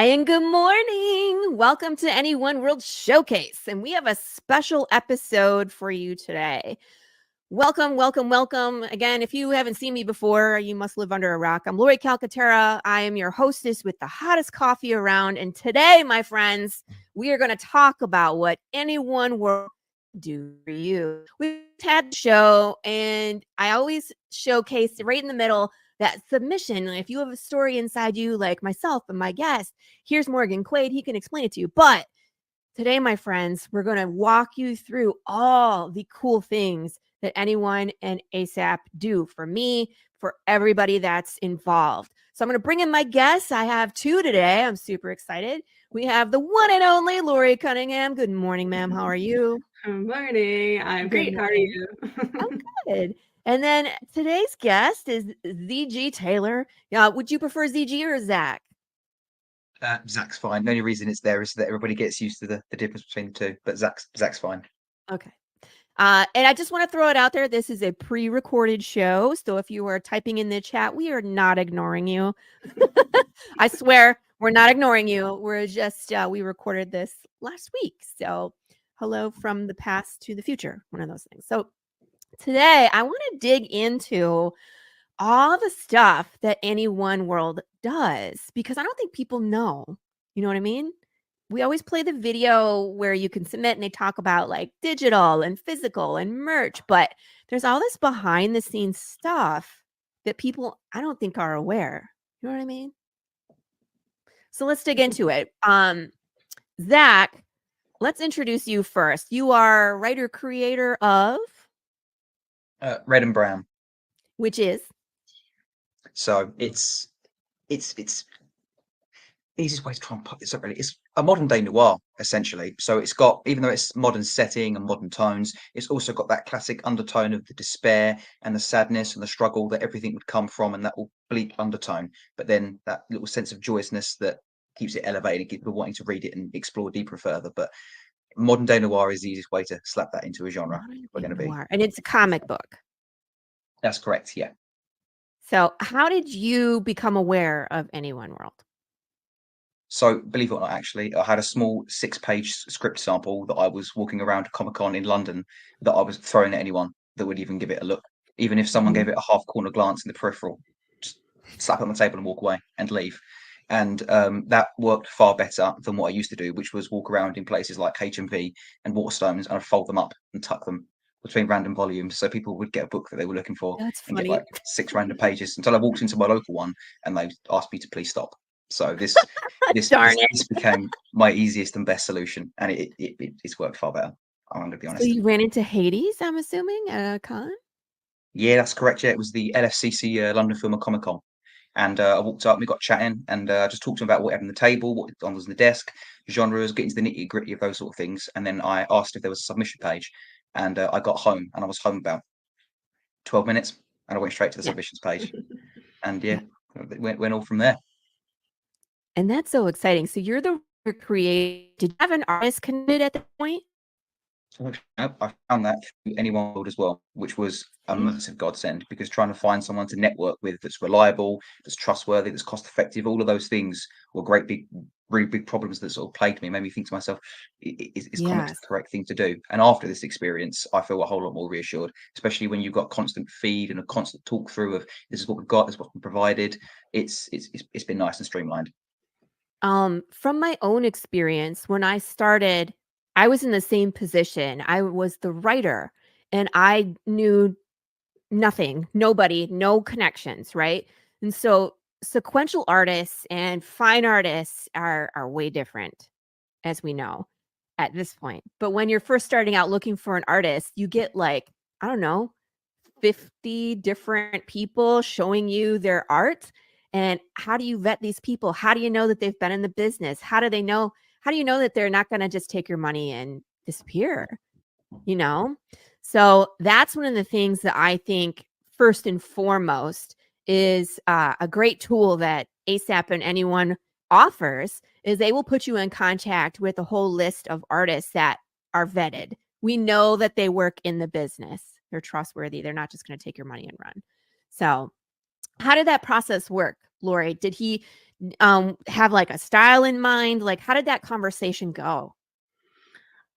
and good morning. Welcome to Any One World Showcase. And we have a special episode for you today. Welcome, welcome, welcome. Again, if you haven't seen me before, you must live under a rock. I'm Laurie Calcaterra. I am your hostess with the hottest coffee around. And today, my friends, we are going to talk about what anyone will do for you. We've had the show, and I always showcase right in the middle that submission. If you have a story inside you, like myself and my guest, here's Morgan Quaid. He can explain it to you. But today, my friends, we're going to walk you through all the cool things that anyone and ASAP do for me, for everybody that's involved. So I'm going to bring in my guests. I have two today. I'm super excited. We have the one and only Laurie Cunningham. Good morning, ma'am. How are you? Good morning. I'm great. How are you? I'm good. And then today's guest is ZG Taylor. Would you prefer ZG or Zach? Zach's fine. The only reason it's there is that everybody gets used to the difference between the two. But Zach's fine. Okay. And I just want to throw it out there. This is a pre-recorded show. So if you are typing in the chat, we are not ignoring you. I swear we're not ignoring you. We're just, we recorded this last week. So hello from the past to the future, one of those things. So today I want to dig into all the stuff that Any One World does, because I don't think people know. You know what I mean? We always play the video where you can submit and they talk about like digital and physical and merch, but there's all this behind the scenes stuff that people I don't think are aware. You know what I mean? So let's dig into it. Zach, let's introduce you first. You are writer creator of Red and Brown. which is So it's easiest way to try and put this up really. It's a modern day noir essentially. So it's got, even though it's modern setting and modern tones, it's also got that classic undertone of the despair and the sadness and the struggle that everything would come from, and that will bleak undertone. But then that little sense of joyousness that keeps it elevated and keeps people wanting to read it and explore deeper further. But modern day noir is the easiest way to slap that into a genre. We're going to be. and it's a comic book. That's correct. Yeah. So how did you become aware of Any One World? So, believe it or not, actually, I had a small 6-page script sample that I was walking around Comic-Con in London that I was throwing at anyone that would even give it a look. Even if someone gave it a half-corner glance in the peripheral, just slap it on the table and walk away and leave. And that worked far better than what I used to do, which was walk around in places like H&V and Waterstones and I'd fold them up and tuck them between random volumes, so people would get a book that they were looking for That's and funny. get like 6 random pages until I walked into my local one and they asked me to please stop. So this Darn it. this became my easiest and best solution, and it's worked far better. I'm going to be honest. So you ran into Hades, I'm assuming, at a con? Yeah, that's correct. Yeah, it was the LFCC London Film and Comic Con, and I walked up, we got chatting, and just talked to him about what we had on the table, what was on the desk, genres, getting to the nitty gritty of those sort of things. And then I asked if there was a submission page, and I got home, and I was home about 12 minutes, and I went straight to the submissions page, and yeah, it went all from there. And that's so exciting. So you're the creator. Did you have an artist connected at that point? I found that through Any One World as well, which was a massive godsend, because trying to find someone to network with that's reliable, that's trustworthy, that's cost effective, all of those things were really big problems that sort of plagued me, made me think to myself, is comics the correct thing to do? And after this experience, I feel a whole lot more reassured, especially when you've got constant feed and a constant talk through of this is what we've got, this is what's been provided. It's been nice and streamlined. From my own experience, when I started, I was in the same position. I was the writer and I knew nothing, nobody, no connections, right? And so sequential artists and fine artists are way different, as we know at this point. But when you're first starting out looking for an artist, you get like, I don't know, 50 different people showing you their art. And how do you vet these people? How do you know that they've been in the business? How do you know that they're not going to just take your money and disappear? You know? So that's one of the things that I think first and foremost is a great tool that ASAP and anyone offers is they will put you in contact with a whole list of artists that are vetted. We know that they work in the business. They're trustworthy. They're not just going to take your money and run. So how did that process work, Laurie? Did have like a style in mind? Like, how did that conversation go?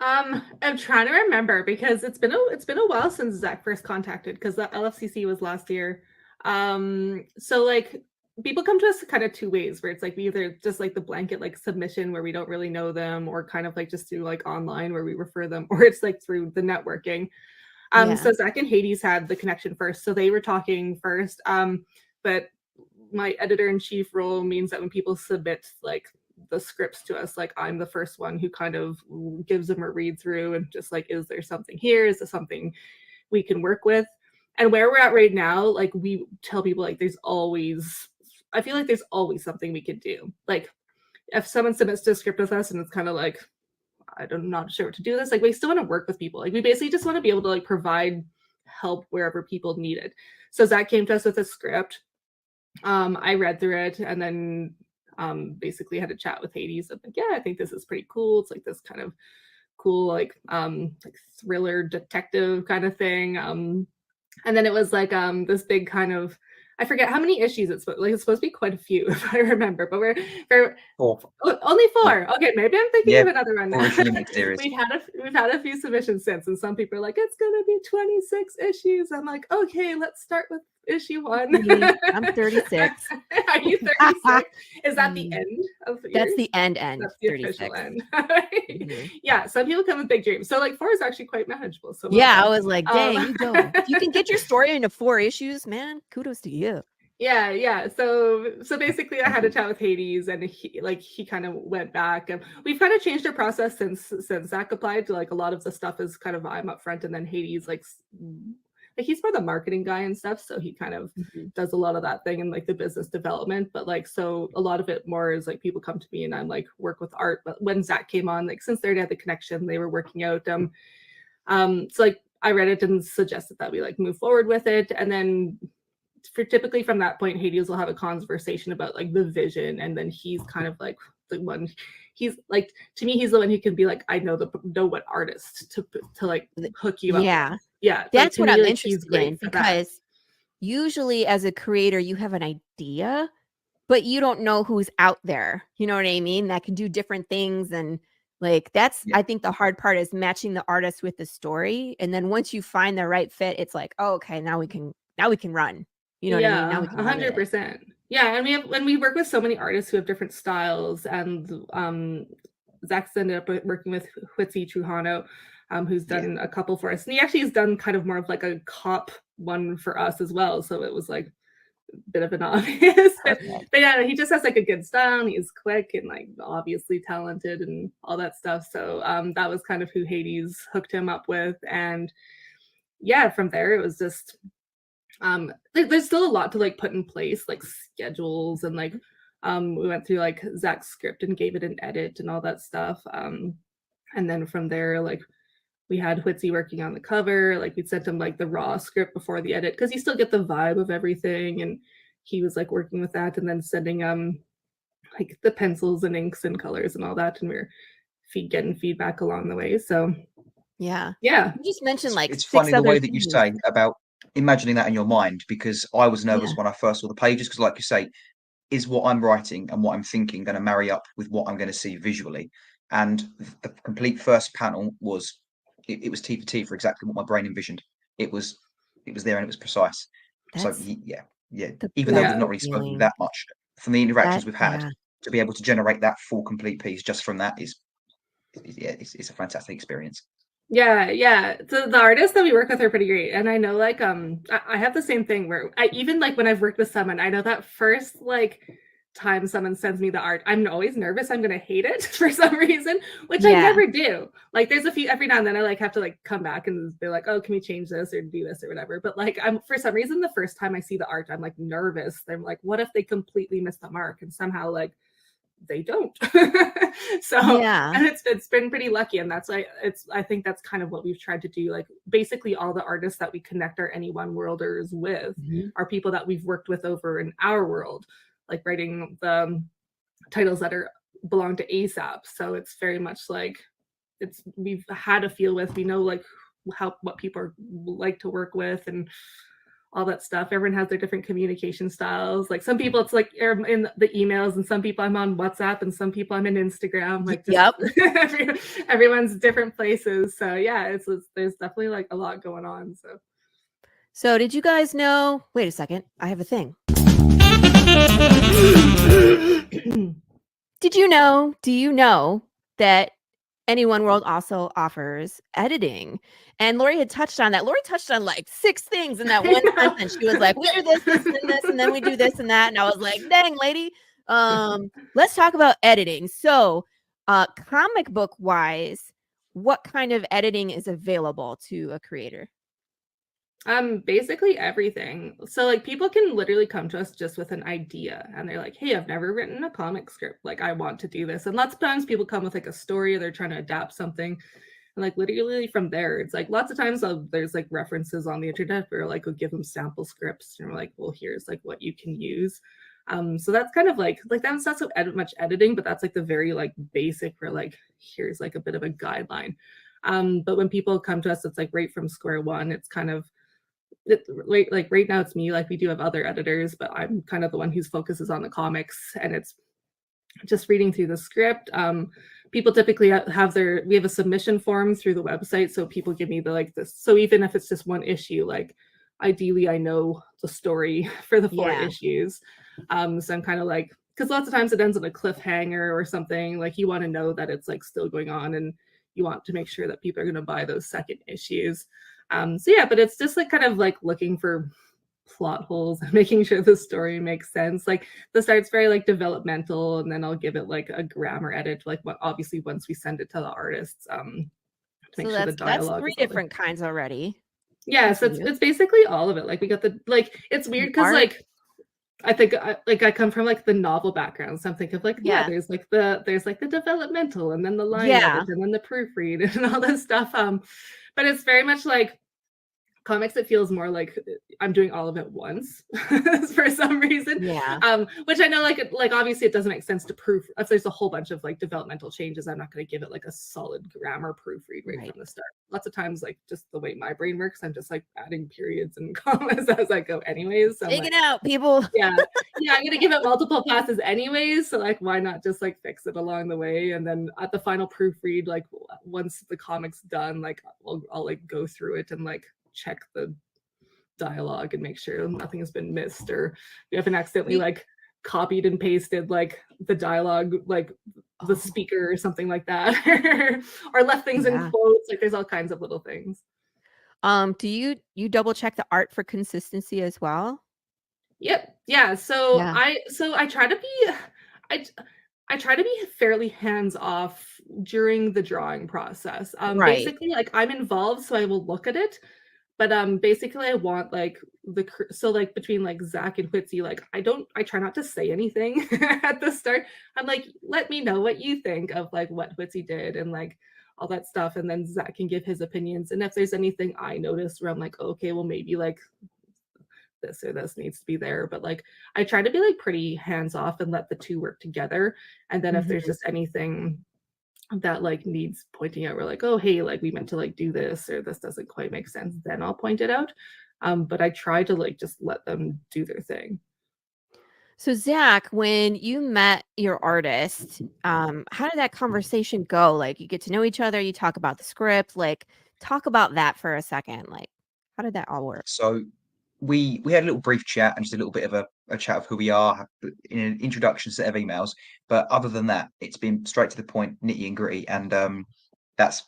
I'm trying to remember because it's been a while since Zach first contacted because the LFCC was last year. So like people come to us kind of two ways where it's like we either just like the blanket like submission where we don't really know them, or kind of like just through like online where we refer them, or it's like through the networking. Yeah. So Zach and Hades had the connection first, so they were talking first. But my editor-in-chief role means that when people submit like the scripts to us, like I'm the first one who kind of gives them a read through and just like, is there something here? Is there something we can work with? And where we're at right now, like we tell people like I feel like there's always something we could do. Like if someone submits a script with us and it's kind of like, I'm not sure what to do this, like we still want to work with people. Like we basically just want to be able to like provide help wherever people need it. So Zach came to us with a script. I read through it and then basically had a chat with Hades. I'm like, yeah, I think this is pretty cool. It's like this kind of cool, like thriller detective kind of thing. And then it was like this big kind of, I forget how many issues it's supposed to be quite a few if I remember, but we're Four. only Yeah. 4. Okay, maybe I'm thinking Yeah, of another one now. 4-issue limited series. We've had a few submissions since, and some people are like, it's gonna be 26 issues. I'm like, okay, let's start with issue 1. Me, I'm 36. Are you 36? Is that the end of yours? That's the end. That's the 36. official end. Mhm. Yeah, some people come with big dreams. So like 4 is actually quite manageable. So Yeah, I welcome. was like, dang, you go. If you can get your story into 4 issues, man, kudos to you. Yeah. So basically I had a chat with Hades and he kind of went back, and we've kind of changed our process since Zach applied to like a lot of the stuff is kind of I'm up front and then Hades like he's more the marketing guy and stuff, so he kind of does a lot of that thing and like the business development, but like so a lot of it more is like people come to me and I'm like work with art. But when Zach came on, like since they already had the connection, they were working out so like I read it and suggested that we like move forward with it, and then typically from that point Hades will have a conversation about like the vision, and then he's kind of like the one, he's like, to me he's the one who can be like, I know what artist to like hook you up Yeah. with. Yeah, That's like, what me, I'm like, he's interested great in, for that. because usually as a creator, you have an idea, but you don't know who's out there. You know what I mean? That can do different things. And like, that's, Yeah. I think the hard part is matching the artist with the story. And then once you find the right fit, it's like, oh, okay, now we can run. You know what I mean? Now Yeah, we can run with it. 100%. Yeah, and we work with so many artists who have different styles, and Zach's ended up working with Huitzi Trujano, who's Yeah. done a couple for us, and he actually has done kind of more of like a cop one for us as well. So it was like a bit of an obvious, but yeah, he just has like a good style. And he's quick and like obviously talented and all that stuff. So that was kind of who Hades hooked him up with, and yeah, from there it was just there's still a lot to like put in place, like schedules, and like we went through like Zach's script and gave it an edit and all that stuff, and then from there like we had Whitzy working on the cover. Like we'd sent him like the raw script before the edit because you still get the vibe of everything, and he was like working with that and then sending like the pencils and inks and colors and all that, and we are getting feedback along the way. So Yeah. yeah. You just mentioned like It's 6 funny the other way that you things. say about imagining that in your mind, because I was nervous Yeah. when I first saw the pages, because like you say, is what I'm writing and what I'm thinking going to marry up with what I'm going to see visually? And the complete first panel was it was T for T for exactly what my brain envisioned. It was there and it was precise. So That's yeah. the Even though we've Yeah. not beautiful really spoken feeling. that much, from the interactions we've had, Yeah. to be able to generate that full complete piece just from that it's a fantastic experience. Yeah. So the artists that we work with are pretty great. And I know like I have the same thing where I even like when I've worked with someone, I know that first like time someone sends me the art, I'm always nervous I'm gonna hate it for some reason, which I Yeah. never do. Like there's a few every now and then I like have to like come back and be like, oh, can we change this or do this or whatever. But like I'm for some reason the first time I see the art, I'm like nervous. I'm like, what if they completely miss the mark? And somehow like they don't. So Yeah. and it's been pretty lucky, and that's why I think that's kind of what we've tried to do. Like basically all the artists that we connect our any one worlders with are people that we've worked with over in our world, like writing the titles that are belong to ASAP. So it's very much like we've had a feel with, we know like what people like to work with and all that stuff. Everyone has their different communication styles. Like some people it's like in the emails, and some people I'm on WhatsApp, and some people I'm in Instagram. Like just Yep. everyone's different places. So yeah, it's there's definitely like a lot going on. So did you guys know? Wait a second, I have a thing. Do you know that Anyone World also offers editing? And Laurie had touched on that. Laurie touched on like 6 things in that one sentence. She was like, we do this, this, and this, and then we do this and that. And I was like, dang, lady. Let's talk about editing. So comic book wise, what kind of editing is available to a creator? Basically everything. So like people can literally come to us just with an idea, and they're like, hey, I've never written a comic script, like I want to do this. And lots of times people come with like a story, or they're trying to adapt something, and like literally from there, it's like lots of times there's like references on the internet where like we'll give them sample scripts, and we're like, well, here's like what you can use. So that's kind of like that's not so much editing, but that's like the very like basic where like here's like a bit of a guideline. But when people come to us, it's like right from square one. It's kind of like right now it's me. Like we do have other editors, but I'm kind of the one whose focuses on the comics, and it's just reading through the script. People typically we have a submission form through the website, so people give me the like this. So even if it's just one issue, like ideally I know the story for the 4 issues. So I'm kind of like, because lots of times it ends on a cliffhanger or something. Like you want to know that it's like still going on, and you want to make sure that people are going to buy those second issues. So yeah, but it's just like kind of like looking for plot holes and making sure the story makes sense. Like the start's very like developmental, and then I'll give it like a grammar edit, like obviously once we send it to the artists, to make sure the dialogue. That's 3 different kinds already. Yeah, so it's basically all of it. Like we got the like it's weird because like I think I come from like the novel background, so I'm thinking of like there's like the developmental, and then the line edit, and then the proofread and all this stuff. But it's very much like comics. It feels more like I'm doing all of it once for some reason. Which I know like obviously it doesn't make sense to proof if there's a whole bunch of like developmental changes. I'm not going to give it like a solid grammar proofread right from the start. Lots of times, like just the way my brain works, I'm just like adding periods and commas as I go anyways. So take it out, people. I'm gonna give it multiple passes anyways, so like why not just like fix it along the way, and then at the final proofread, like once the comic's done, like I'll like go through it and like check the dialogue and make sure nothing has been missed, or we haven't accidentally like copied and pasted like the dialogue, like the speaker or something like that, or left things in quotes. Like there's all kinds of little things. Do you double check the art for consistency as well? Yep. Yeah. So I try to be I try to be fairly hands-off during the drawing process. Basically like I'm involved, so I will look at it. But basically I want like like between like Zach and Whitsy, like I try not to say anything at the start. I'm like, let me know what you think of like what Whitsy did and like all that stuff, and then Zach can give his opinions. And if there's anything I notice where I'm like, okay, well maybe like this or this needs to be there, but like I try to be like pretty hands off and let the two work together. And then if there's just anything that like needs pointing out, we're like, oh hey, like we meant to like do this, or this doesn't quite make sense, then I'll point it out. But I try to like just let them do their thing. So Zach, when you met your artist, how did that conversation go? Like you get to know each other, you talk about the script, like talk about that for a second. Like how did that all work? So we had a little brief chat and just a little bit of a chat of who we are in an introduction set of emails. But other than that, it's been straight to the point, nitty and gritty, and that's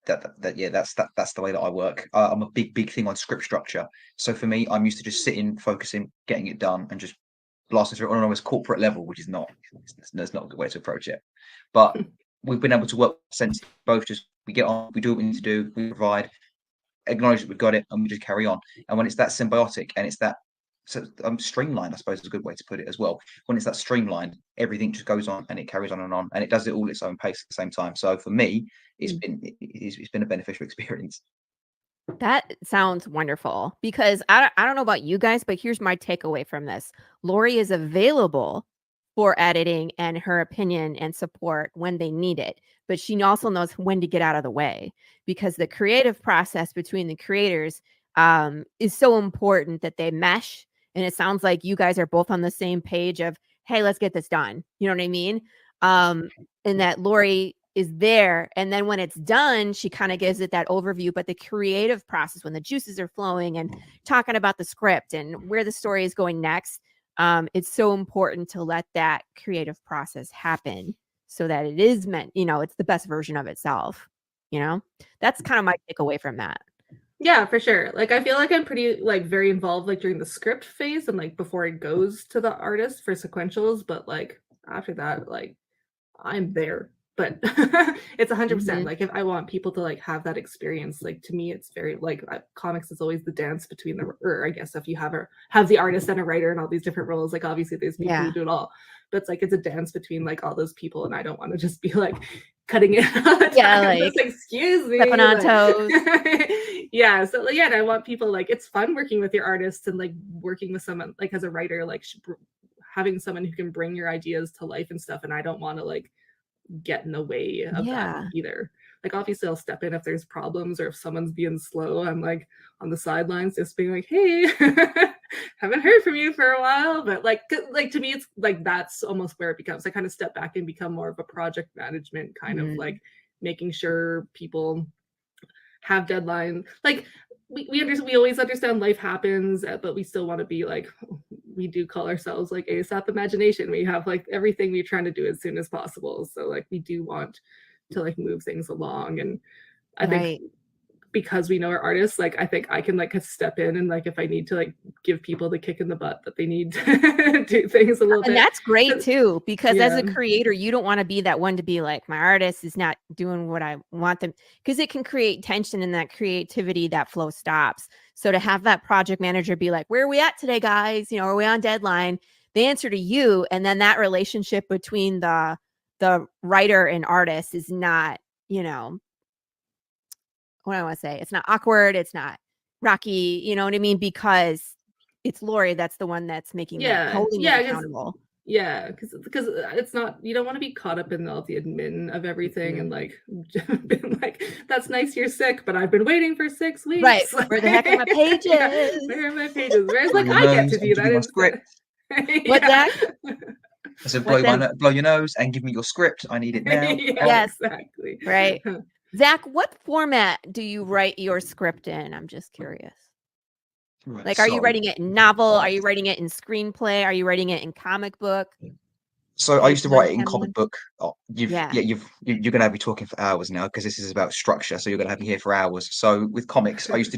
that's the way that I work. I'm a big thing on script structure. So for me, I'm used to just sitting, focusing, getting it done, and just blasting through it on an almost corporate level, which is that's not a good way to approach it. But we've been able to work since both just we get on, we do what we need to do, we provide, acknowledge that we've got it, and we just carry on. And when it's that symbiotic and it's that streamlined, I suppose is a good way to put it as well. When it's that streamlined, everything just goes on and it carries on, and it does it all at its own pace at the same time. So for me, it's been a beneficial experience. That sounds wonderful, because I don't know about you guys, but here's my takeaway from this. Laurie is available for editing and her opinion and support when they need it, but she also knows when to get out of the way, because the creative process between the creators is so important that they mesh. And it sounds like you guys are both on the same page of, hey, let's get this done. You know what I mean? And that Laurie is there. And then when it's done, she kind of gives it that overview. But the creative process, when the juices are flowing and talking about the script and where the story is going next, it's so important to let that creative process happen so that it is meant, it's the best version of itself. That's kind of my takeaway from that. Yeah, for sure. Like, I feel like I'm pretty, like, very involved, like, during the script phase and, like, before it goes to the artist for sequentials, but, like, after that, like, I'm there. But it's 100%, like, if I want people to, like, have that experience, like, to me, it's very, like, comics is always the dance between or I guess if you have the artist and a writer and all these different roles, like, obviously there's people who do it all, but it's like, it's a dance between, like, all those people, and I don't want to just be, like, cutting it all the time. Yeah, like, just, excuse me. Stepping on toes. Yeah, so, like, yeah, and I want people, like, it's fun working with your artists and, like, working with someone, like, as a writer, like, having someone who can bring your ideas to life and stuff, and I don't want to, like, get in the way of that either. Like, obviously I'll step in if there's problems or if someone's being slow. I'm, like, on the sidelines just being like, hey, haven't heard from you for a while. But like to me, it's like, that's almost where it becomes, I kind of step back and become more of a project management kind of, like, making sure people have deadlines. Like, we always understand life happens, but we still want to be like, we do call ourselves like ASAP imagination. We have, like, everything we're trying to do as soon as possible. So, like, we do want to, like, move things along. And I think because we know our artists, like, I think I can, like, step in and, like, if I need to, like, give people the kick in the butt that they need to do things a little bit. And that's great too, because as a creator, you don't want to be that one to be like, my artist is not doing what I want them, because it can create tension in that creativity, that flow stops. So to have that project manager be like, where are we at today, guys? Are we on deadline? The answer to you, and then that relationship between the writer and artist is not, what do I want to say? It's not awkward. It's not rocky. You know what I mean? Because it's Laurie that's the one that's making holding it accountable. Yeah, because it's not, you don't want to be caught up in all the admin of everything and, like, been like, that's nice you're sick, but I've been waiting for 6 weeks. Right. Where the heck are my pages? Yeah, where are my pages? Whereas, like, I get to do that instead. What's that? I said, blow your nose and give me your script. I need it now. Yes, exactly. Right. Zach, what format do you write your script in? I'm just curious. Right, like, are you writing it in novel? Are you writing it in screenplay? Are you writing it in comic book? So I used to write it in comic book. Oh, you're going to be talking for hours now, because this is about structure. So you're going to have me here for hours. So with comics, I used to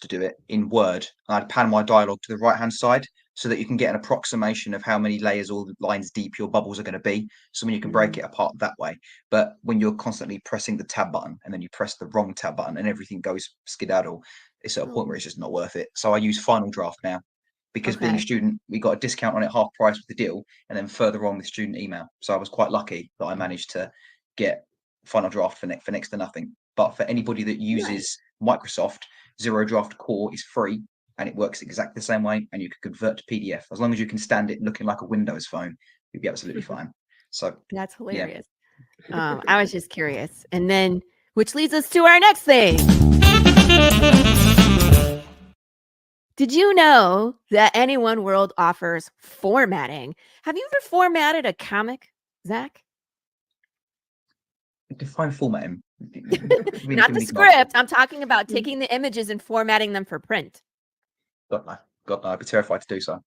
do it in Word. And I'd pan my dialogue to the right hand side so that you can get an approximation of how many layers or lines deep your bubbles are going to be. So when you can break it apart that way. But when you're constantly pressing the tab button and then you press the wrong tab button and everything goes skedaddle, it's at a point where it's just not worth it. So I use Final Draft now, because being a student, we got a discount on it, half price with the deal, and then further on with student email. So I was quite lucky that I managed to get Final Draft for next to nothing. But for anybody that uses Microsoft, Zero Draft Core is free, and it works exactly the same way, and you can convert to PDF. As long as you can stand it looking like a Windows phone, you'll be absolutely fine. So that's hilarious. Yeah. I was just curious. And then, which leads us to our next thing. Did you know that Anyone World offers formatting? Have you ever formatted a comic, Zach? Define formatting. Not the script. I'm talking about taking the images and formatting them for print. God no, I'd be terrified to do so.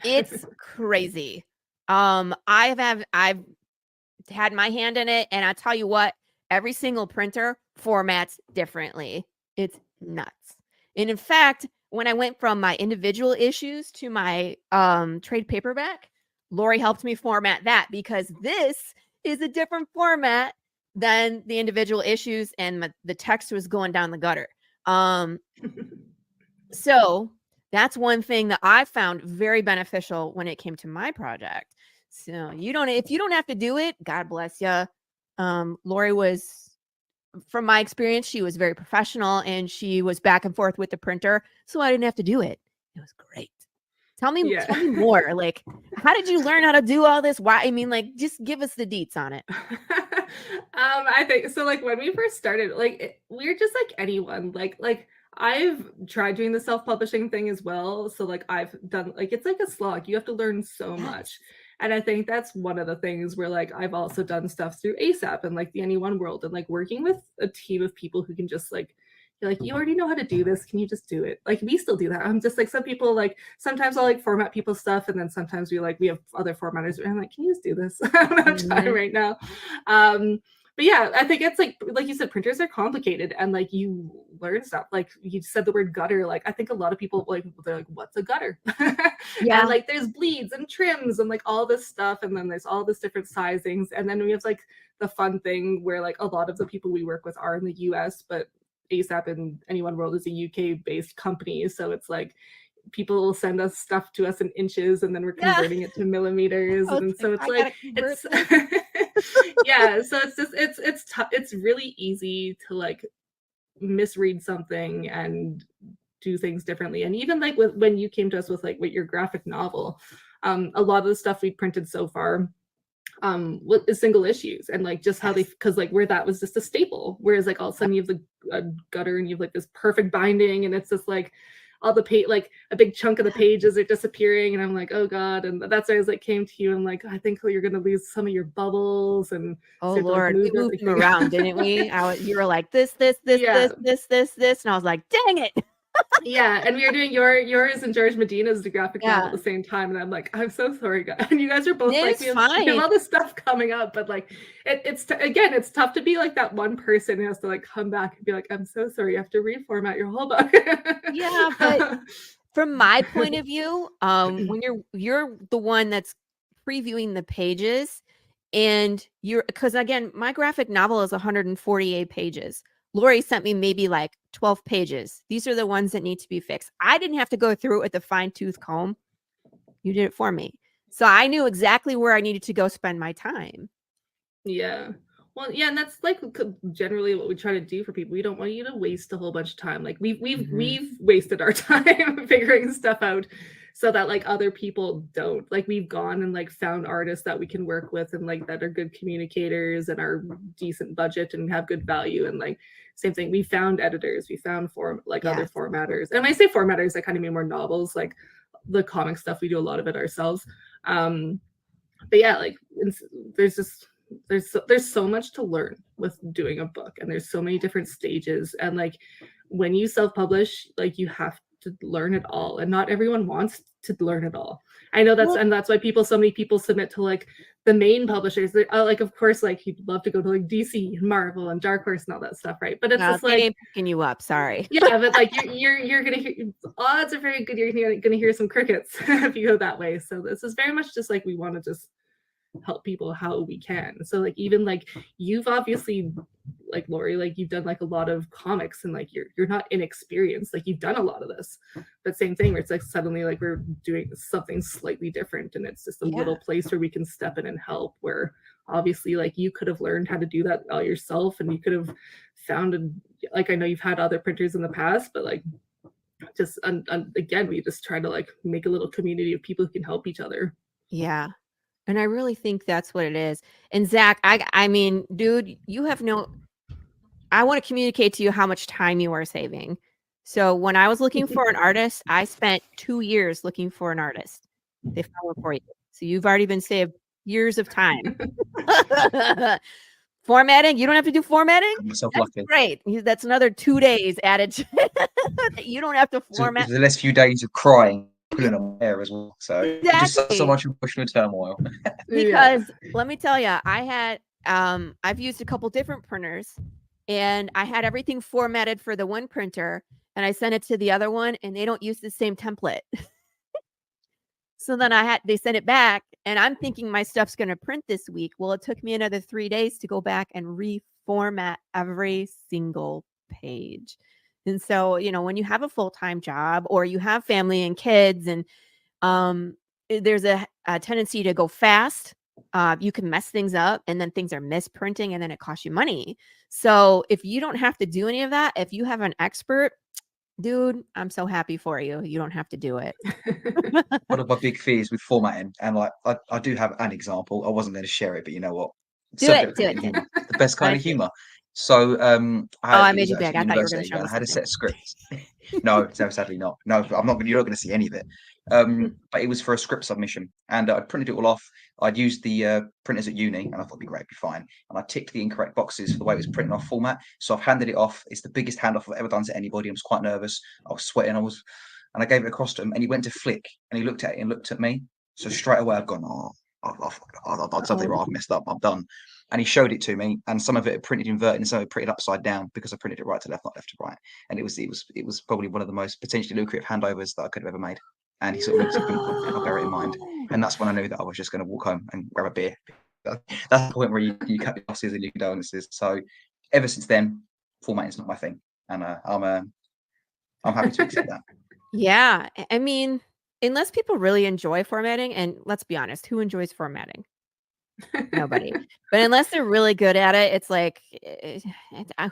It's crazy. I've had my hand in it, and I tell you what, every single printer formats differently. It's nuts. And in fact, when I went from my individual issues to my trade paperback, Laurie helped me format that, because this is a different format than the individual issues, and the text was going down the gutter. So that's one thing that I found very beneficial when it came to my project. So if you don't have to do it, God bless you. Laurie was, from my experience, she was very professional, and she was back and forth with the printer, so I didn't have to do it. It was great. Tell me more. Like, how did you learn how to do all this? Why? I mean, like, just give us the deets on it. I think so. Like, when we first started, like, we're just like anyone. Like I've tried doing the self-publishing thing as well. So like I've done like it's like a slog. You have to learn so much. Yes. And I think that's one of the things where like I've also done stuff through ASAP and like the Anyone World and like working with a team of people who can just like you're like, you already know how to do this. Can you just do it? Like we still do that. I'm just like some people like sometimes I'll like format people's stuff and then sometimes we have other formatters and I'm like, can you just do this? I don't have time right now. But yeah, I think it's like you said, printers are complicated and like you learn stuff. Like you said the word gutter. Like I think a lot of people like they're like, what's a gutter? Yeah. And like there's bleeds and trims and like all this stuff, and then there's all this different sizings. And then we have like the fun thing where like a lot of the people we work with are in the US, but ASAP and Anyone World is a UK based company. So it's like people will send us stuff to us in inches and then we're converting it to millimeters. Oh, And so it's like it's yeah, so it's just it's really easy to like misread something and do things differently. And even like when you came to us with like with your graphic novel, a lot of the stuff we printed so far what is single issues and like just how they because like where that was just a staple, whereas like all of a sudden you have the gutter and you have like this perfect binding and it's just like all the page like a big chunk of the pages are disappearing and I'm like, oh god. And that's why I was like came to you and like I think you're gonna lose some of your bubbles and Oh so Lord, we moved them around, didn't we? You were like this, Yeah. and I was like, dang it. Yeah, and we were doing yours and George Medina's the graphic novel at the same time, and I'm like, I'm so sorry, guys. And you guys are both like, we have all this stuff coming up, but like, it's tough to be like that one person who has to like come back and be like, I'm so sorry, you have to reformat your whole book. Yeah, but from my point of view, when you're the one that's previewing the pages, and because again, my graphic novel is 148 pages. Laurie sent me maybe like 12 pages. These are the ones that need to be fixed. I didn't have to go through it with a fine-tooth comb. You did it for me. So I knew exactly where I needed to go spend my time. Yeah. Well, yeah, and that's like generally what we try to do for people. We don't want you to waste a whole bunch of time. Like we've wasted our time figuring stuff out so that like other people don't. Like we've gone and like found artists that we can work with and like that are good communicators and are decent budget and have good value. And like same thing, we found editors, we found other formatters. And when I say formatters, I kind of mean more novels, like the comic stuff. We do a lot of it ourselves. But yeah, like there's so much to learn with doing a book, and there's so many different stages, and like when you self-publish, like you have to learn it all, and not everyone wants to learn it all. I know that's why so many people submit to like the main publishers. They, like of course like you'd love to go to like DC and Marvel and Dark Horse and all that stuff, right? But it's just like ain't picking you up, sorry. Yeah, but like you're gonna hear, odds are very good you're gonna hear some crickets if you go that way. So this is very much just like we want to just help people how we can. So like even like you've obviously like Laurie, like you've done like a lot of comics and like you're not inexperienced, like you've done a lot of this, but same thing where it's like suddenly like we're doing something slightly different and it's just a little place where we can step in and help, where obviously like you could have learned how to do that all yourself and you could have found like I know you've had other printers in the past, but like just again we just try to like make a little community of people who can help each other. Yeah. And I really think that's what it is. And Zach, I mean, dude, I want to communicate to you how much time you are saving. So when I was looking for an artist, I spent 2 years looking for an artist. They found one for you. So you've already been saved years of time. Formatting, you don't have to do formatting? That's great. That's another 2 days added to you don't have to format. So the last few days of crying, pulling on my hair as well. So just so much emotional turmoil. Because let me tell you, I had I've used a couple different printers and I had everything formatted for the one printer and I sent it to the other one and they don't use the same template. So then they sent it back and I'm thinking my stuff's going to print this week. Well, it took me another 3 days to go back and reformat every single page. And so, when you have a full-time job or you have family and kids and there's a tendency to go fast, you can mess things up and then things are misprinting and then it costs you money. So if you don't have to do any of that, if you have an expert, dude, I'm so happy for you. You don't have to do it. One of my big fears with formatting, and like I do have an example. I wasn't going to share it, but you know what? Do it. The best kind of humor So I it made was you beg. actually I thought you were going to university, show and me I had a something. set of scripts. No, sadly not. No, I'm not. You're not going to see any of it. But it was for a script submission, and I printed it all off. I'd used the printers at uni, and I thought it'd be great, it'd be fine. And I ticked the incorrect boxes for the way it was printed off format. So I've handed it off. It's the biggest handoff I've ever done to anybody. I was quite nervous. I was sweating. And I gave it across to him, and he went to flick, and he looked at it and looked at me. So straight away, I've gone, oh, I've done something wrong. I've messed up. I'm done. And he showed it to me, and some of it printed inverted, and some of it printed upside down because I printed it right to left, not left to right. And it was probably one of the most potentially lucrative handovers that I could have ever made. And he sort of looked at me, I'll bear it in mind. And that's when I knew that I was just going to walk home and grab a beer. That's the point where you cut your losses and your condolences. So ever since then, formatting is not my thing, and I'm happy to accept that. Yeah. I mean, unless people really enjoy formatting, and let's be honest, who enjoys formatting? Nobody. But unless they're really good at it, it's like,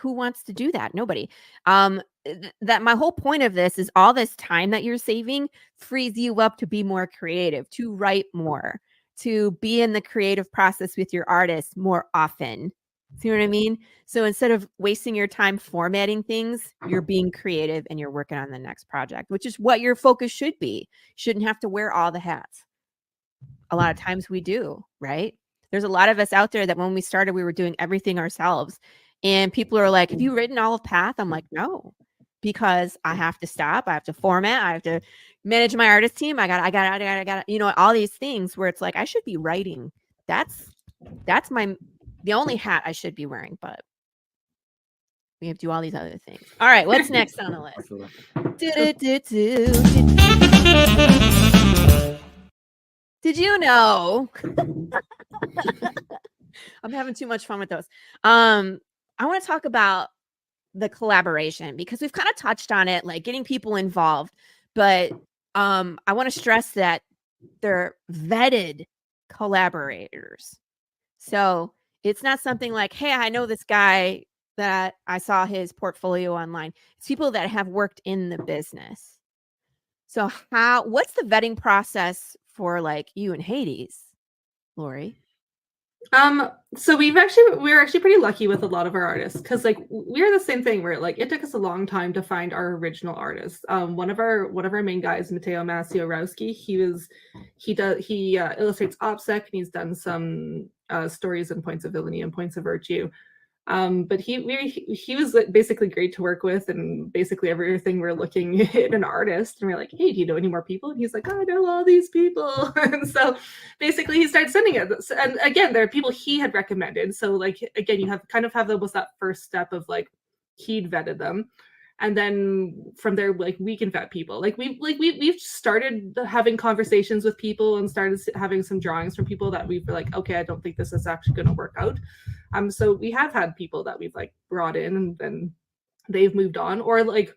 who wants to do that? Nobody. That my whole point of this is all this time that you're saving frees you up to be more creative, to write more, to be in the creative process with your artists more often. See what I mean? So instead of wasting your time formatting things, you're being creative and you're working on the next project, which is what your focus should be. You shouldn't have to wear all the hats. A lot of times we do, right? There's a lot of us out there that when we started, we were doing everything ourselves. And people are like, have you written all of Path? I'm like, no, because I have to stop. I have to format. I have to manage my artist team. I got, all these things where it's like, I should be writing. That's the only hat I should be wearing, but we have to do all these other things. All right. What's next on the list? Did you know? I'm having too much fun with those. I want to talk about the collaboration because we've kind of touched on it, like getting people involved, but I want to stress that they're vetted collaborators. So it's not something like, hey, I know this guy that I saw his portfolio online. It's people that have worked in the business. So what's the vetting process for like you and Hades, Laurie? So we're actually pretty lucky with a lot of our artists because like we're the same thing where like it took us a long time to find our original artists. One of our main guys, Matteo Maciorowski, he illustrates OPSEC and he's done some stories and points of villainy and points of virtue. But he was basically great to work with, and basically everything we're looking at an artist, and we're like, hey, do you know any more people? And he's like, I know all these people. And so basically he started sending it. And again, there are people he had recommended. So like again, you have that first step of like he'd vetted them. And then from there, like we can vet people. We've started having conversations with people and started having some drawings from people that we've like, okay, I don't think this is actually going to work out. So we have had people that we've like brought in and then they've moved on, or like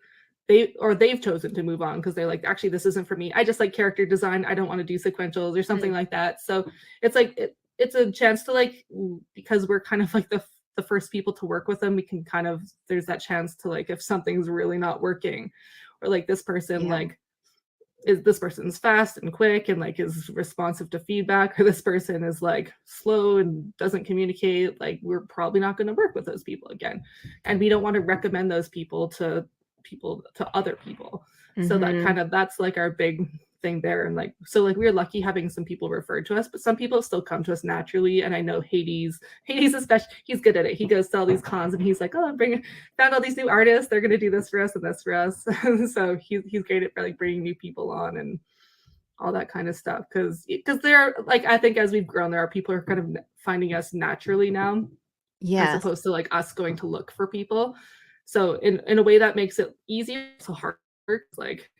they've chosen to move on because they're like, actually, this isn't for me. I just like character design. I don't want to do sequentials or something like that. So it's like it's a chance to like, because we're kind of like the first people to work with them, we can kind of, there's that chance to like, if something's really not working, or like this person like this person's fast and quick and like is responsive to feedback, or this person is like slow and doesn't communicate, like we're probably not going to work with those people again, and we don't want to recommend those people to other people. So that's like our big thing there. And like, so like we're lucky having some people referred to us, but some people still come to us naturally. And I know Hades especially, he's good at it. He goes to all these cons and he's like, oh, found all these new artists, they're going to do this for us and this for us. So he's great at like bringing new people on and all that kind of stuff, because they're like, I think as we've grown, there are people who are kind of finding us naturally now, as opposed to like us going to look for people. So in a way that makes it easier. So hard, like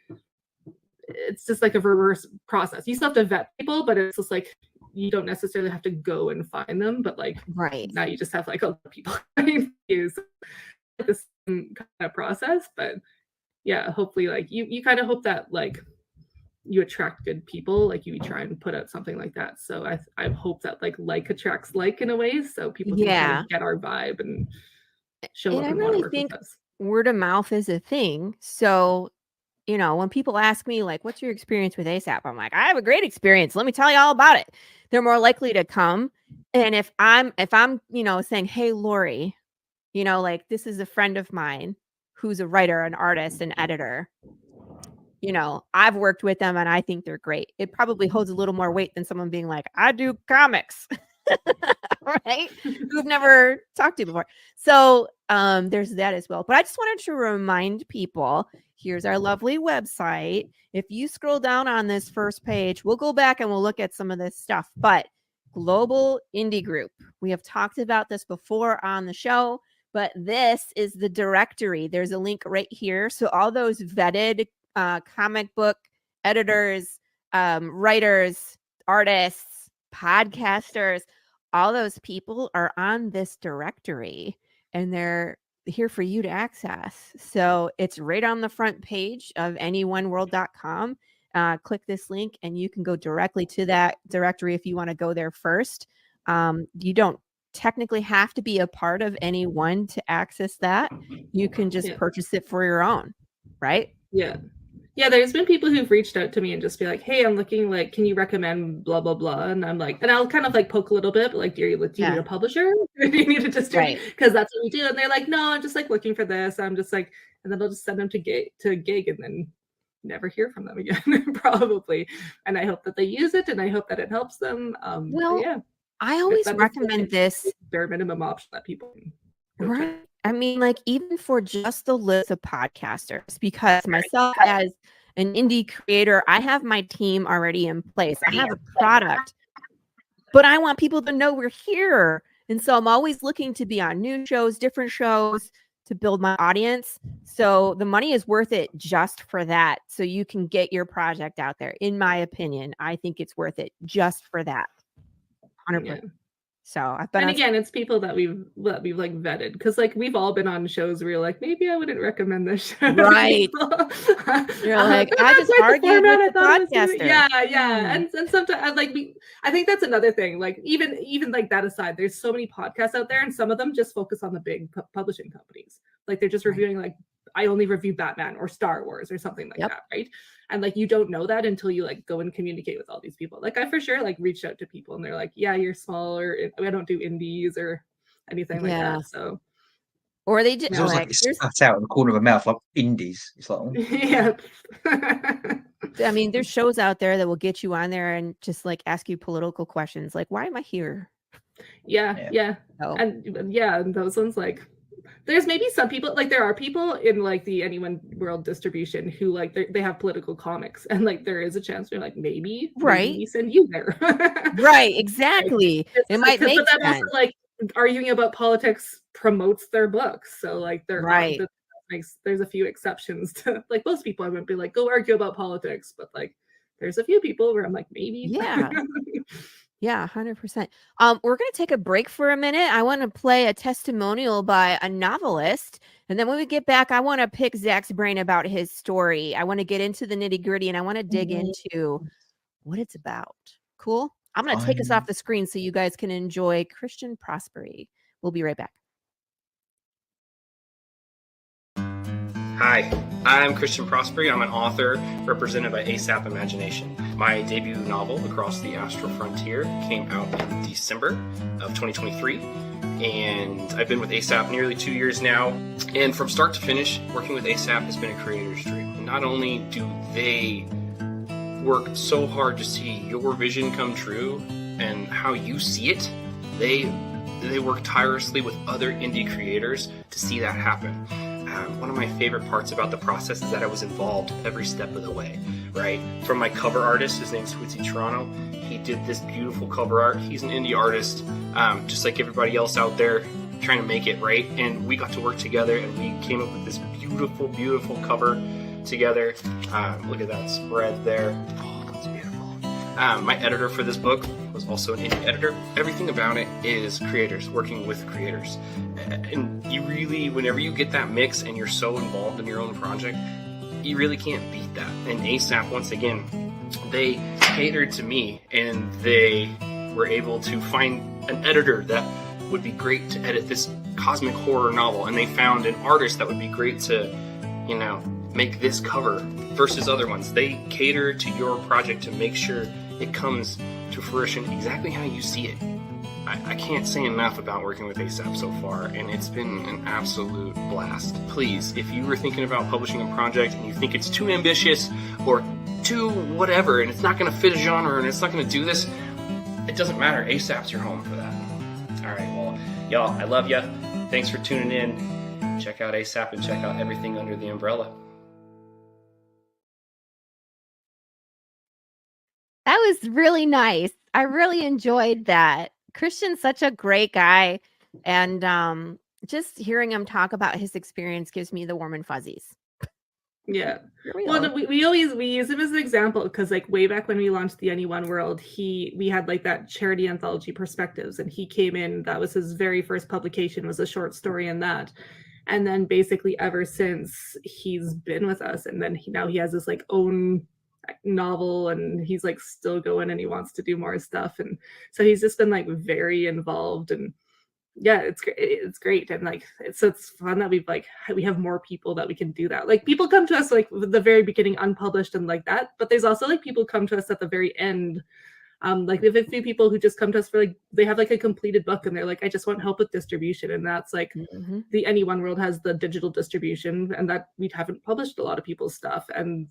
it's just like a reverse process. You still have to vet people, but it's just like you don't necessarily have to go and find them. But like now you just have like a lot of people use this kind of process. But yeah, hopefully like you kind of hope that like you attract good people, like you try and put out something like that. So I hope that like attracts like in a way, so people can kind of get our vibe and show up and want to work with us. Word of mouth is a thing. So when people ask me, like, what's your experience with ASAP? I'm like, I have a great experience. Let me tell you all about it. They're more likely to come. And if I'm saying, hey, Laurie, You know, like this is a friend of mine who's a writer, an artist, an editor. You know, I've worked with them and I think they're great. It probably holds a little more weight than someone being like, I do comics, right? Who've never talked to before. So there's that as well. But I just wanted to remind people, here's our lovely website. If you scroll down on this first page, we'll go back and we'll look at some of this stuff. But Global Indie Group, we have talked about this before on the show, but this is the directory. There's a link right here. So all those vetted comic book editors, writers, artists, podcasters, all those people are on this directory and they're here for you to access. So it's right on the front page of anyoneworld.com. Click this link and you can go directly to that directory if you want to go there first. You don't technically have to be a part of any one to access that. You can just purchase it for your own, right? Yeah, there's been people who've reached out to me and just be like, hey, I'm looking, like, can you recommend blah, blah, blah? And I'm like, and I'll kind of like poke a little bit, but like, do you need a publisher? Do you need to just do it? Because that's what we do. And they're like, no, I'm just like looking for this. I'm just like, and then I'll just send them to gig and then never hear from them again, probably. And I hope that they use it and I hope that it helps them. Well, yeah. I always recommend this bare minimum option that people can right. I mean, like even for just the list of podcasters, because myself as an indie creator, I have my team already in place. I have a product, but I want people to know we're here. And so I'm always looking to be on new shows, different shows to build my audience. So the money is worth it just for that. So you can get your project out there. In my opinion, I think it's worth it just for that. 100%. Yeah. So I've been, and again, it's people that we've like vetted, because like we've all been on shows where you're like, maybe I wouldn't recommend this show. Right. You're like, I just argued with the podcaster. Yeah. And sometimes like I think that's another thing. Like even like that aside, there's so many podcasts out there, and some of them just focus on the big publishing companies. Like they're just reviewing like, I only review Batman or Star Wars or something like that, right? And like you don't know that until you like go and communicate with all these people. Like I for sure like reached out to people and they're like, yeah, you're smaller. I don't do indies or anything like that. So, or they did like it's spat out in the corner of a mouth like indies. It's like, oh. Yeah. I mean, there's shows out there that will get you on there and just like ask you political questions, like, why am I here? Yeah. Oh. And those ones like. There's maybe some people, like there are people in like the Anyone World distribution who like they have political comics, and like there is a chance where like maybe we send you there. Right, exactly. It might make sense. Also, like arguing about politics promotes their books, so like there's a few exceptions to like most people. I wouldn't be like go argue about politics, but like there's a few people where I'm like maybe. Yeah, 100%. We're going to take a break for a minute. I want to play a testimonial by a novelist. And then when we get back, I want to pick Zach's brain about his story. I want to get into the nitty gritty and I want to dig into what it's about. Cool? I'm going to take us off the screen so you guys can enjoy Christian Prosperi. We'll be right back. Hi, I'm Christian Prosperi. I'm an author represented by ASAP Imagination. My debut novel, Across the Astral Frontier, came out in December of 2023, and I've been with ASAP nearly 2 years now. And from start to finish, working with ASAP has been a creator's dream. Not only do they work so hard to see your vision come true and how you see it, they work tirelessly with other indie creators to see that happen. One of my favorite parts about the process is that I was involved every step of the way, right? From my cover artist, his name's Switzy Toronto. He did this beautiful cover art. He's an indie artist, just like everybody else out there trying to make it, right? And we got to work together and we came up with this beautiful, beautiful cover together. Look at that spread there. Oh, that's beautiful. My editor for this book was also an indie editor. Everything about it is creators, working with creators. And you really, whenever you get that mix and you're so involved in your own project, you really can't beat that. And ASAP, once again, they catered to me and they were able to find an editor that would be great to edit this cosmic horror novel. And they found an artist that would be great to, make this cover versus other ones. They cater to your project to make sure it comes to fruition exactly how you see it. I can't say enough about working with ASAP so far, and it's been an absolute blast. Please, if you were thinking about publishing a project and you think it's too ambitious or too whatever, and it's not going to fit a genre and it's not going to do this, it doesn't matter. ASAP's your home for that. All right, well, y'all, I love you. Thanks for tuning in. Check out ASAP and check out everything under the umbrella. That was really nice. I really enjoyed that. Christian's such a great guy, and just hearing him talk about his experience gives me the warm and fuzzies. Yeah. Well, we use him as an example because like way back when we launched the Anyone World, we had like that charity anthology Perspectives, and he came in. That was his very first publication, was a short story in that. And then basically ever since he's been with us, and then now he has this like own novel, and he's like still going, and he wants to do more stuff, and so he's just been like very involved, and yeah, it's great, and like it's fun that we have more people that we can do that. Like people come to us like the very beginning unpublished and like that, but there's also like people come to us at the very end. Like we have a few people who just come to us for like they have like a completed book and they're like, I just want help with distribution, and that's like the Anyone World has the digital distribution, and that we haven't published a lot of people's stuff,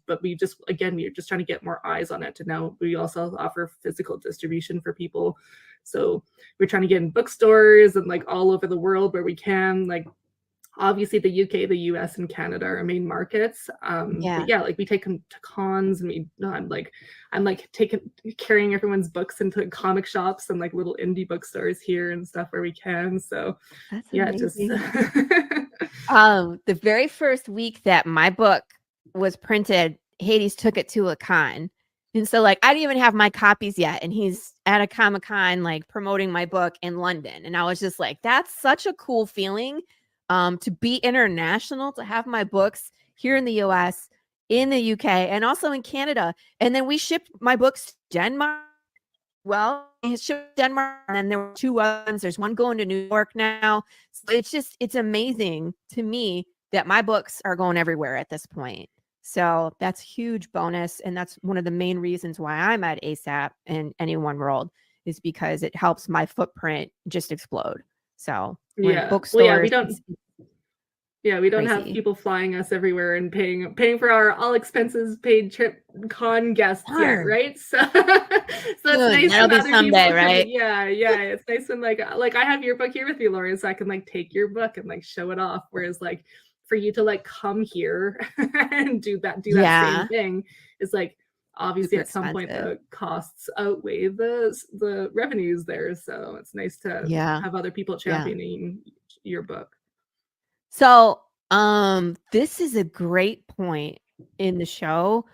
but we're just trying to get more eyes on it, and now we also offer physical distribution for people. So we're trying to get in bookstores and like all over the world where we can. Like obviously the UK, the US, and Canada are our main markets. But yeah, like we take them to cons, and I'm like carrying everyone's books into comic shops and like little indie bookstores here and stuff where we can. So that's yeah, amazing. The very first week that my book was printed, Hades took it to a con. And so like I didn't even have my copies yet, and he's at a Comic-Con like promoting my book in London. And I was just like, that's such a cool feeling. To be international, to have my books here in the US, in the UK, and also in Canada. And then we shipped my books to Denmark. Well, he shipped to Denmark, and then there were 2 ones. There's one going to New York now. So it's amazing to me that my books are going everywhere at this point. So that's a huge bonus. And that's one of the main reasons why I'm at ASAP and Anyone World, is because it helps my footprint just explode. So yeah, bookstores, well, we don't have people flying us everywhere and paying for our all expenses paid trip con guests yet, right? So it's nice. That'll be someday, right? Yeah, it's nice when like I have your book here with you, Laurie, so I can like take your book and like show it off. Whereas like for you to like come here and do that same thing is like obviously at some point the costs outweigh the revenues there. So it's nice to have other people championing your book. So this is a great point in the show.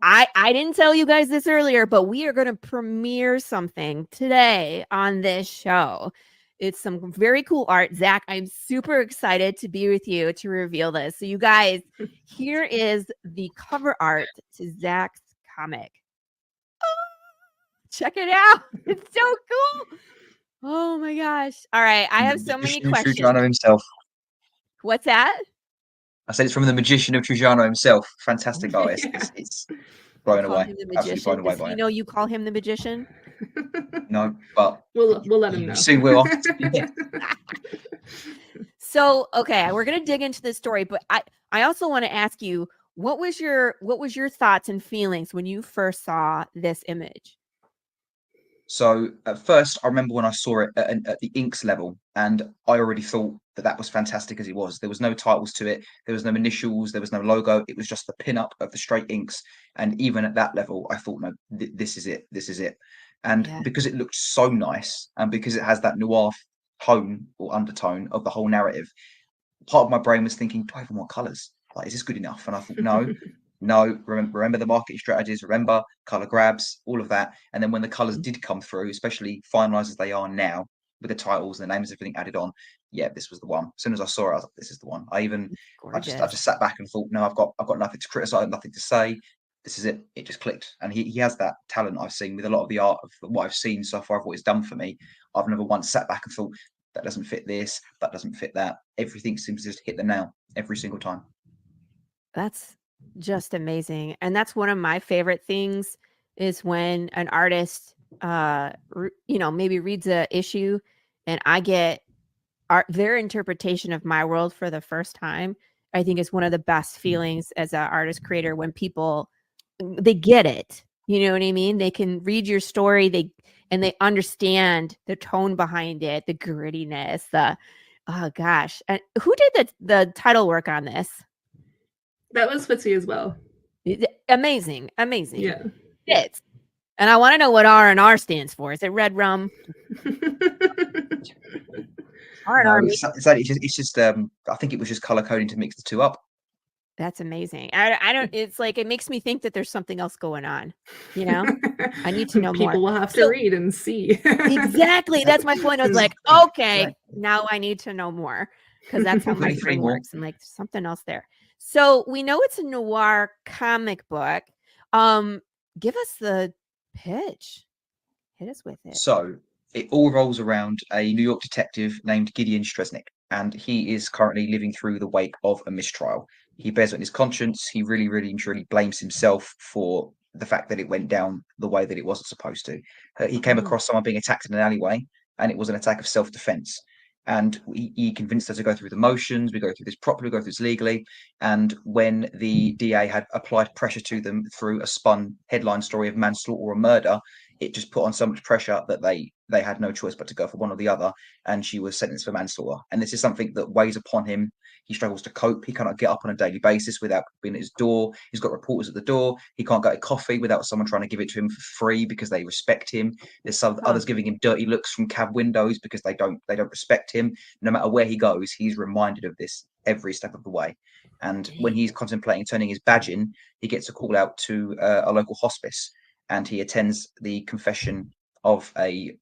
I didn't tell you guys this earlier, but we are going to premiere something today on this show. It's some very cool art. Zach, I'm super excited to be with you to reveal this. So you guys, here is the cover art to Zach's comic. Check it out. It's so cool. Oh my gosh. All right. I have so many questions. Trujano himself. What's that? I said it's from the magician of Trujano himself. Fantastic artist. It's blown away. Absolutely blown away by it. You know, you call him the magician? No, but we'll let him know. Soon will. So, okay, we're gonna dig into this story, but I also want to ask you, what was your thoughts and feelings when you first saw this image? So at first, I remember when I saw it at the inks level, and I already thought that was fantastic as it was. There was no titles to it. There was no initials. There was no logo. It was just the pin-up of the straight inks. And even at that level, I thought, no, this is it. This is it. And because it looked so nice, and because it has that noir tone or undertone of the whole narrative, part of my brain was thinking, do I even want colours? Like, is this good enough? And I thought, no. No, remember the marketing strategies, remember color grabs, all of that. And then when the colors did come through, especially finalized as they are now, with the titles and the names, everything added on, this was the one. As soon as I saw it, I was like, this is the one. I just sat back and thought, no, I've got nothing to criticize, nothing to say. This is it. It just clicked. And he has that talent I've seen with a lot of the art of what I've seen so far of what he's done for me. I've never once sat back and thought, that doesn't fit this, that doesn't fit that. Everything seems to just hit the nail every single time. That's just amazing. And that's one of my favorite things, is when an artist maybe reads a issue, and I get their interpretation of my world for the first time, I think is one of the best feelings as an artist creator when people they get it. You know what I mean? They can read your story, they understand the tone behind it, the grittiness, the oh gosh. And who did the title work on this? That was Fitzy as well. Amazing. Yeah. It's and I want to know what R&R stands for. Is it Red Rum? R&R. No, it's just I think it was just color coding to mix the two up. That's amazing. I don't. It's like it makes me think that there's something else going on. You know, I need to know more. People will have to read and see. Exactly. That's my point. I was like, okay, now I need to know more because that's how my brain works. And like, there's something else there. So we know it's a noir comic book. Give us the pitch. Hit us with it. So it all rolls around a New York detective named Gideon Stresnick, and he is currently living through the wake of a mistrial. He bears it on his conscience. He really, really and truly blames himself for the fact that it went down the way that it wasn't supposed to. He came across someone being attacked in an alleyway, and it was an attack of self-defense. And he convinced her to go through the motions. We go through this properly, we go through this legally. And when the DA had applied pressure to them through a spun headline story of manslaughter or murder, it just put on so much pressure that they had no choice but to go for one or the other, and she was sentenced for manslaughter. And this is something that weighs upon him. He struggles to cope. He cannot get up on a daily basis without being at his door. He's got reporters at the door. He can't get a coffee without someone trying to give it to him for free because they respect him. There's some others giving him dirty looks from cab windows because they don't respect him. No matter where he goes, he's reminded of this every step of the way. And when he's contemplating turning his badge in, he gets a call out to a local hospice, and he attends the confession of a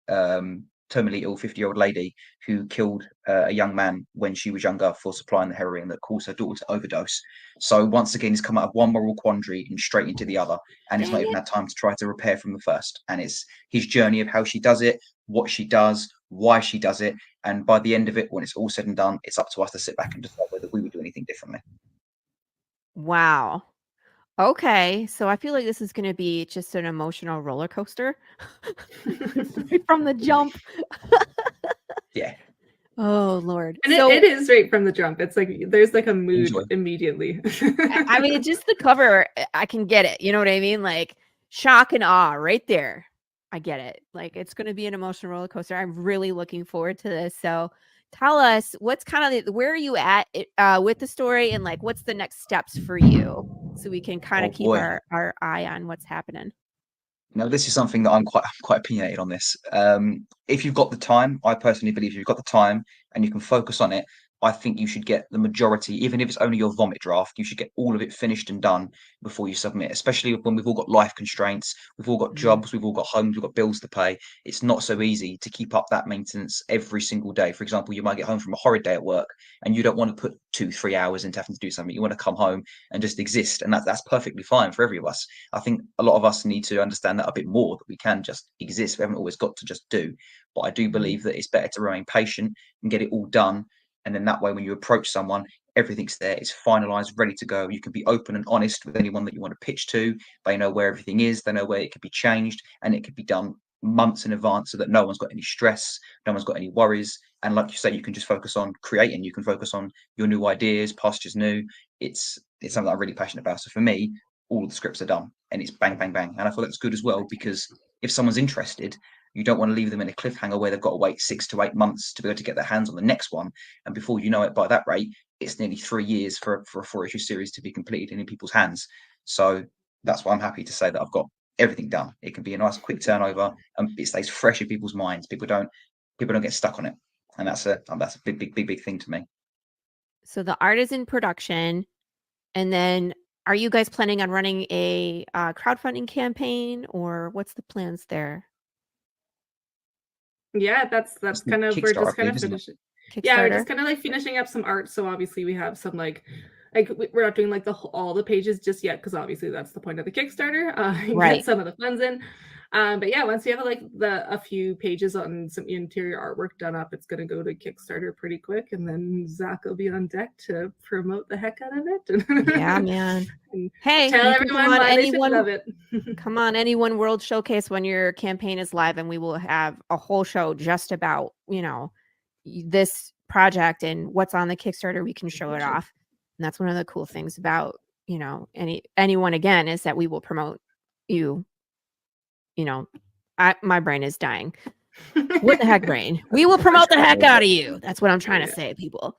terminally ill 50-year-old lady who killed a young man when she was younger for supplying the heroin that caused her daughter to overdose. So once again, he's come out of one moral quandary and straight into the other, and he's not even had time to try to repair from the first. And it's his journey of how she does it, what she does, why she does it, and by the end of it, when it's all said and done, it's up to us to sit back and decide whether we would do anything differently. Wow. Okay, so I feel like this is going to be just an emotional roller coaster right from the jump. Yeah. Oh Lord. And so it is right from the jump. It's like there's like a mood immediately. I mean, just the cover, I can get it. You know what I mean? Like shock and awe right there. I get it. Like it's going to be an emotional roller coaster. I'm really looking forward to this. So tell us what's kind of where are you at with the story, and like what's the next steps for you, so we can kind of keep our eye on what's happening. Now, this is something that I'm quite opinionated on this. If you've got the time, I personally believe if you've got the time and you can focus on it, I think you should get the majority, even if it's only your vomit draft, you should get all of it finished and done before you submit, especially when we've all got life constraints, we've all got jobs, we've all got homes, we've got bills to pay. It's not so easy to keep up that maintenance every single day. For example, you might get home from a horrid day at work and you don't want to put 2-3 hours into having to do something. You want to come home and just exist. And that's perfectly fine for every of us. I think a lot of us need to understand that a bit more, that we can just exist. We haven't always got to just do. But I do believe that it's better to remain patient and get it all done. And then that way, when you approach someone, everything's there, it's finalized, ready to go. You can be open and honest with anyone that you want to pitch to. They know where everything is, they know where it could be changed, and it could be done months in advance so that no one's got any stress, no one's got any worries. And like you say, you can just focus on creating, you can focus on your new ideas, pastures new. It's something that I'm really passionate about. So for me, all the scripts are done and it's bang, bang, bang. And I feel that's good as well, because if someone's interested, you don't want to leave them in a cliffhanger where they've got to wait 6 to 8 months to be able to get their hands on the next one. And before you know it, by that rate, it's nearly 3 years for a 4-issue series to be completed and in people's hands. So that's why I'm happy to say that I've got everything done. It can be a nice quick turnover and it stays fresh in people's minds. People don't get stuck on it. And that's a big thing to me. So the art is in production. And then are you guys planning on running a crowdfunding campaign, or what's the plans there? Yeah, that's kind of, we're just kind of finishing. Yeah, we're just kind of like finishing up some art. So obviously we have some like we're not doing like all the pages just yet, because obviously that's the point of the Kickstarter. Get some of the funds in. But yeah, once you have like a few pages on some interior artwork done up, it's going to go to Kickstarter pretty quick, and then Zach will be on deck to promote the heck out of it. Yeah, man. And Hey, tell you can everyone why they should love it. come on any One World Showcase when your campaign is live, and we will have a whole show just about, this project and what's on the Kickstarter. We can show it off. And that's one of the cool things about, anyone, again, is that we will promote you. My brain is dying. What the heck, brain? We will promote the heck out of you. That's what I'm trying to say, people.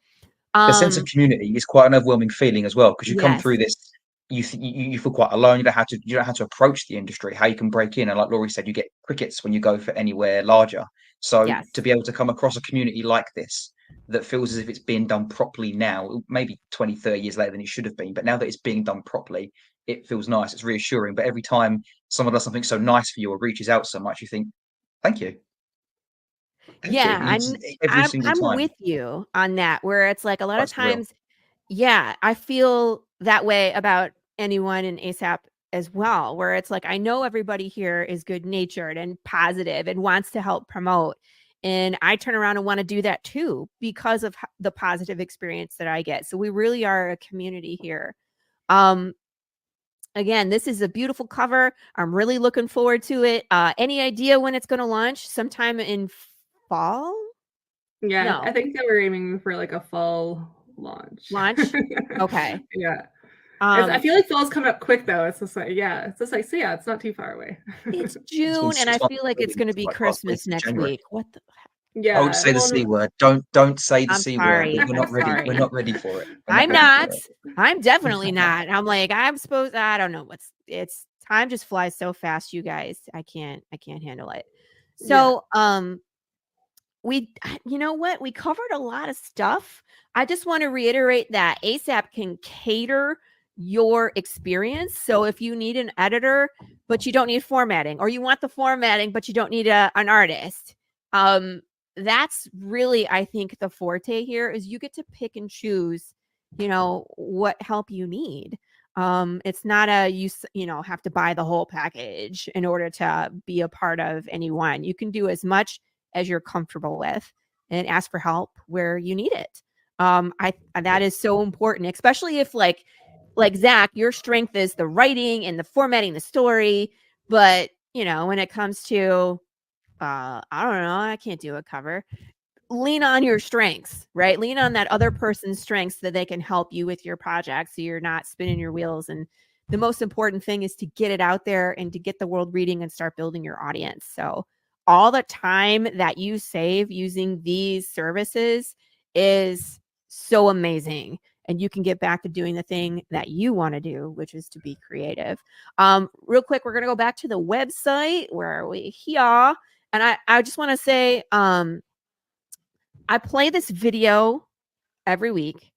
The sense of community is quite an overwhelming feeling as well, because you come Yes. through this, you feel quite alone. You don't know how to approach the industry, how you can break in, and like Laurie said, you get crickets when you go for anywhere larger. So Yes. to be able to come across a community like this that feels as if it's being done properly now, maybe 20, 30 years later than it should have been, but now that it's being done properly, it feels nice. It's reassuring. But every time someone does something so nice for you or reaches out so much, you think, thank you. Yeah, Every single I'm time. with you on that, where it's like a lot of That's real. times, yeah, I feel that way about anyone in ASAP as well, where it's like, I know everybody here is good natured and positive and wants to help promote. And I turn around and want to do that too, because of the positive experience that I get. So we really are a community here. Again, this is a beautiful cover. I'm really looking forward to it. Any idea when it's going to launch? Sometime in fall? Yeah, No. I think they were aiming for like a fall launch. Okay. Yeah. I feel like fall's coming up quick though. It's just like, so yeah, it's not too far away. It's June, and I feel like it's going to be Christmas next week. What the heck? Yeah. I would say the C word. Don't say the C word. We're not ready. Sorry. We're not ready for it. I'm not. I'm definitely not. I'm like, I don't know it's time just flies so fast, you guys. I can't handle it. So, you know what? We covered a lot of stuff. I just want to reiterate that ASAP can cater your experience. So if you need an editor, but you don't need formatting, or you want the formatting, but you don't need an artist, that's really, I think, the forte here is you get to pick and choose, what help you need. It's not you have to buy the whole package in order to be a part of any one. You can do as much as you're comfortable with and ask for help where you need it. That is so important, especially if like Zach, your strength is the writing and the formatting the story. But, when it comes to, I don't know, I can't do a cover. Lean on your strengths, right? Lean on that other person's strengths so that they can help you with your project, so you're not spinning your wheels. And the most important thing is to get it out there and to get the world reading and start building your audience. So all the time that you save using these services is so amazing. And you can get back to doing the thing that you want to do, which is to be creative. Real quick, we're going to go back to the website. Where are we here? And I just want to say, I play this video every week,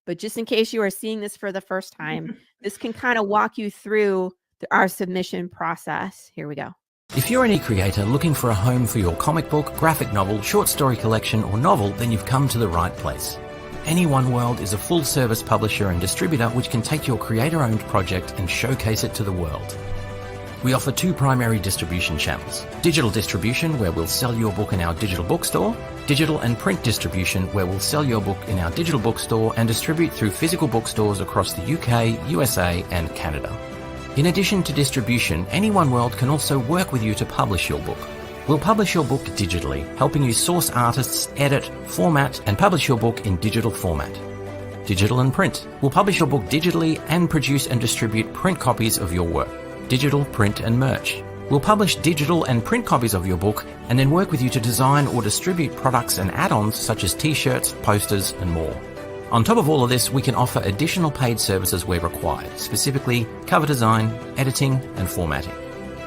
but just in case you are seeing this for the first time, this can kind of walk you through our submission process. Here we go. If you're an e-creator looking for a home for your comic book, graphic novel, short story collection, or novel, then you've come to the right place. Any One World is a full-service publisher and distributor which can take your creator-owned project and showcase it to the world. We offer two primary distribution channels: digital distribution, where we'll sell your book in our digital bookstore; digital and print distribution, where we'll sell your book in our digital bookstore and distribute through physical bookstores across the UK, USA, and Canada. In addition to distribution, Any One World can also work with you to publish your book. We'll publish your book digitally, helping you source artists, edit, format, and publish your book in digital format. Digital and print. We'll publish your book digitally and produce and distribute print copies of your work. Digital, print, and merch. We'll publish digital and print copies of your book and then work with you to design or distribute products and add-ons such as t-shirts, posters, and more. On top of all of this, we can offer additional paid services where required, specifically cover design, editing, and formatting.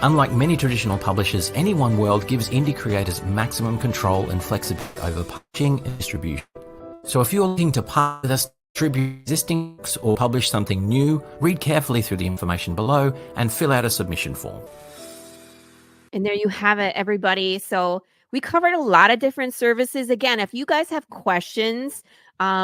Unlike many traditional publishers, Any One World gives indie creators maximum control and flexibility over publishing and distribution. So if you're looking to partner with us, distribute existing books, or publish something new, read carefully through the information below and fill out a submission form. And there you have it, everybody. So we covered a lot of different services. Again, if you guys have questions,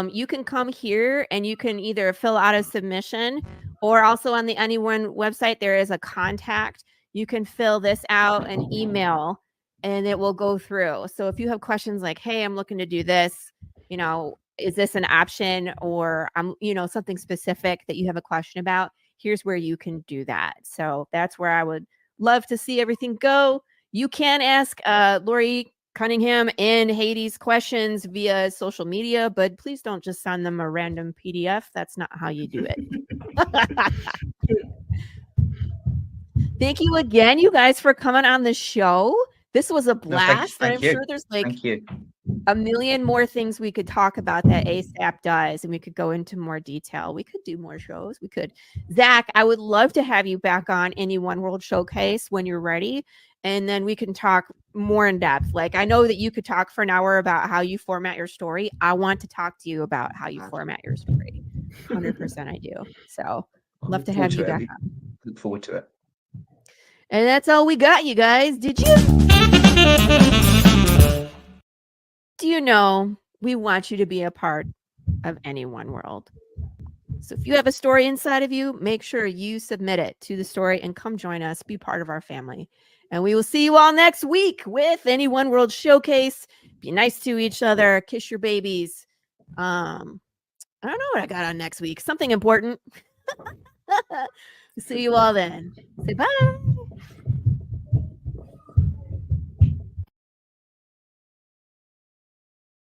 you can come here and you can either fill out a submission, or also on the Any One website, there is a contact. you can fill this out and email, and it will go through. So if you have questions like, hey, I'm looking to do this, you know, is this an option, or something specific that you have a question about, here's where you can do that. So that's where I would love to see everything go. You can ask Laurie Cunningham and Hades questions via social media, but please don't just send them a random PDF. That's not how you do it. Thank you again, you guys, for coming on the show. This was a blast. Thank I'm you. sure there's like Thank you. a million more things we could talk about that ASAP does, and we could go into more detail. We could do more shows. We could. Zach, I would love to have you back on Any One World Showcase when you're ready, and then we can talk more in depth. Like, I know that you could talk for an hour about how you format your story. I want to talk to you about how you format your story. 100% I do. So love to have you back on. Look forward to it. And that's all we got, you guys. Did you? Do you know we want you to be a part of Any One World? So if you have a story inside of you, make sure you submit it to the story and come join us, be part of our family. And we will see you all next week with Any One World Showcase. Be nice to each other, kiss your babies. I don't know what I got on next week. Something important. See you all then. Say bye.